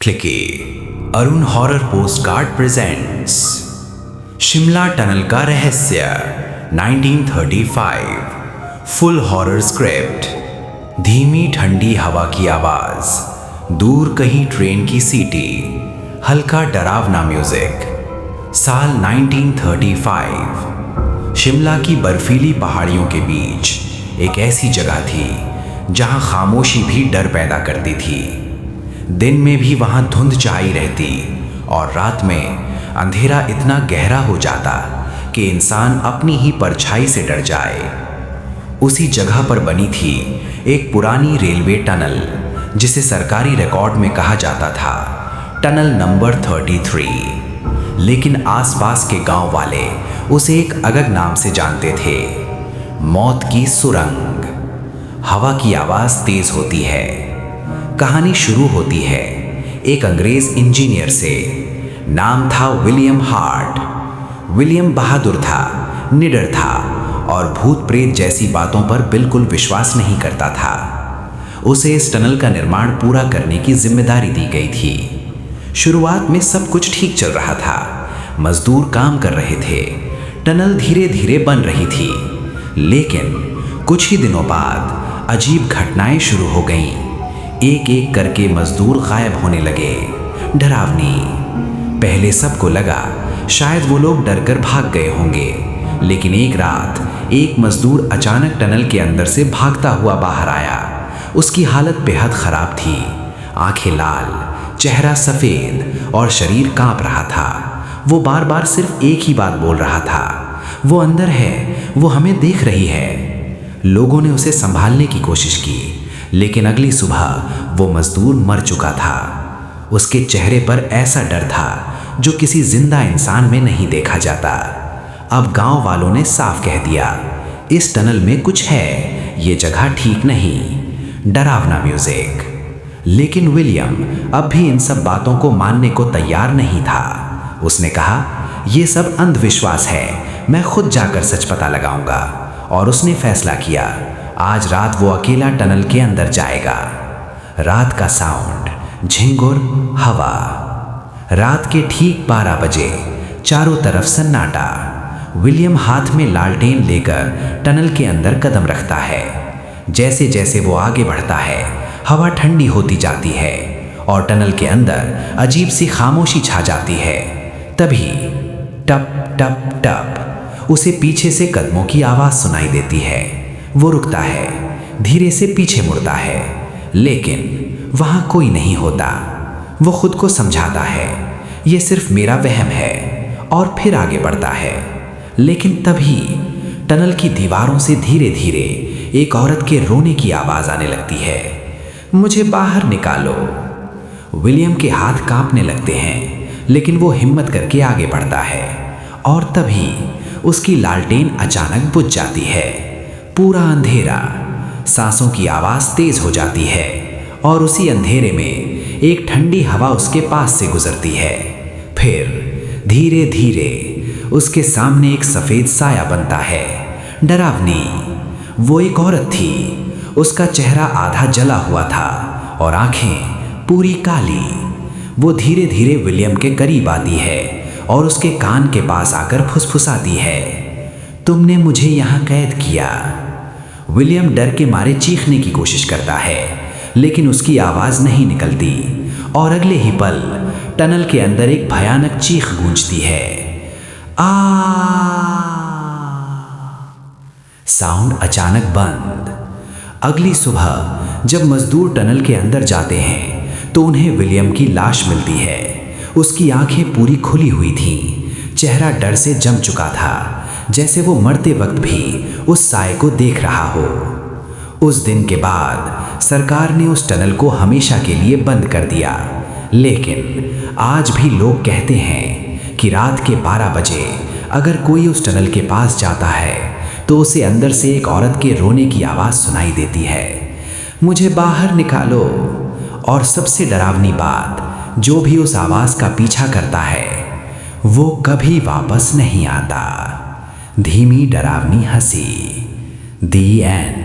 Clicky. Arun horror postcard presents Shimla tunnel का रहस्य 1935। Full horror script. धीमी ठंडी हवा की आवाज, दूर कहीं ट्रेन की सीटी, हल्का डरावना म्यूजिक। साल 1935। शिमला की बर्फीली पहाड़ियों के बीच एक ऐसी जगह थी जहां खामोशी भी डर पैदा करती थी। दिन में भी वहां धुंध छाई रहती और रात में अंधेरा इतना गहरा हो जाता कि इंसान अपनी ही परछाई से डर जाए। उसी जगह पर बनी थी एक पुरानी रेलवे टनल जिसे सरकारी रिकॉर्ड में कहा जाता था टनल नंबर 33। लेकिन आसपास के गांव वाले उसे एक अलग नाम से जानते थे, मौत की सुरंग। हवा की आवाज तेज होती है। कहानी शुरू होती है एक अंग्रेज इंजीनियर से। नाम था विलियम हार्ट। विलियम बहादुर था, निडर था और भूत प्रेत जैसी बातों पर बिल्कुल विश्वास नहीं करता था। उसे इस टनल का निर्माण पूरा करने की जिम्मेदारी दी गई थी। शुरुआत में सब कुछ ठीक चल रहा था, मजदूर काम कर रहे थे, टनल धीरे धीरे बन रही थी। लेकिन कुछ ही दिनों बाद अजीब घटनाएं शुरू हो गईं। एक एक करके मजदूर गायब होने लगे, डरावनी। पहले सबको लगा शायद वो लोग डरकर भाग गए होंगे, लेकिन एक रात एक मजदूर अचानक टनल के अंदर से भागता हुआ बाहर आया। उसकी हालत बेहद खराब थी, आंखें लाल, चेहरा सफेद और शरीर कांप रहा था। वो बार बार सिर्फ एक ही बात बोल रहा था, वो अंदर है, वो हमें देख रही है। लोगों ने उसे संभालने की कोशिश की, लेकिन अगली सुबह वो मजदूर मर चुका था। उसके चेहरे पर ऐसा डर था जो किसी जिंदा इंसान में नहीं देखा जाता। अब गांव वालों ने साफ कह दिया, इस टनल में कुछ है, ये जगह ठीक नहीं। डरावना म्यूजिक। लेकिन विलियम अब भी इन सब बातों को मानने को तैयार नहीं था। उसने कहा, यह सब अंधविश्वास है, मैं खुद जाकर सच पता लगाऊंगा। और उसने फैसला किया, आज रात वो अकेला टनल के अंदर जाएगा। रात का साउंड, झिंगुर, हवा। रात के ठीक 12 बजे चारों तरफ सन्नाटा। विलियम हाथ में लालटेन लेकर टनल के अंदर कदम रखता है। जैसे जैसे वो आगे बढ़ता है, हवा ठंडी होती जाती है और टनल के अंदर अजीब सी खामोशी छा जाती है। तभी टप टप टप उसे पीछे से कदमों की आवाज सुनाई देती है। वो रुकता है, धीरे से पीछे मुड़ता है, लेकिन वहां कोई नहीं होता। वो खुद को समझाता है, ये सिर्फ मेरा वहम है, और फिर आगे बढ़ता है। लेकिन तभी टनल की दीवारों से धीरे धीरे एक औरत के रोने की आवाज आने लगती है, मुझे बाहर निकालो। विलियम के हाथ कांपने लगते हैं, लेकिन वो हिम्मत करके आगे बढ़ता है। और तभी उसकी लालटेन अचानक बुझ जाती है। पूरा अंधेरा, सांसों की आवाज तेज हो जाती है और उसी अंधेरे में एक ठंडी हवा उसके पास से गुजरती है। फिर धीरे धीरे उसके सामने एक सफेद साया बनता है, डरावनी। वो एक औरत थी। उसका चेहरा आधा जला हुआ था और आंखें पूरी काली। वो धीरे धीरे विलियम के करीब आती है और उसके कान के पास आकर फुसफुसाती है, तुमने मुझे यहाँ कैद किया। विलियम डर के मारे चीखने की कोशिश करता है, लेकिन उसकी आवाज नहीं निकलती और अगले ही पल टनल के अंदर एक भयानक चीख गूंजती है, आ। साउंड अचानक बंद। अगली सुबह जब मजदूर टनल के अंदर जाते हैं तो उन्हें विलियम की लाश मिलती है। उसकी आंखें पूरी खुली हुई थीं, चेहरा डर से जम चुका था, जैसे वो मरते वक्त भी उस साए को देख रहा हो। उस दिन के बाद सरकार ने उस टनल को हमेशा के लिए बंद कर दिया। लेकिन आज भी लोग कहते हैं कि रात के 12 बजे अगर कोई उस टनल के पास जाता है तो उसे अंदर से एक औरत के रोने की आवाज़ सुनाई देती है, मुझे बाहर निकालो। और सबसे डरावनी बात, जो भी उस आवाज का पीछा करता है वो कभी वापस नहीं आता। धीमी डरावनी हंसी। दी एंड।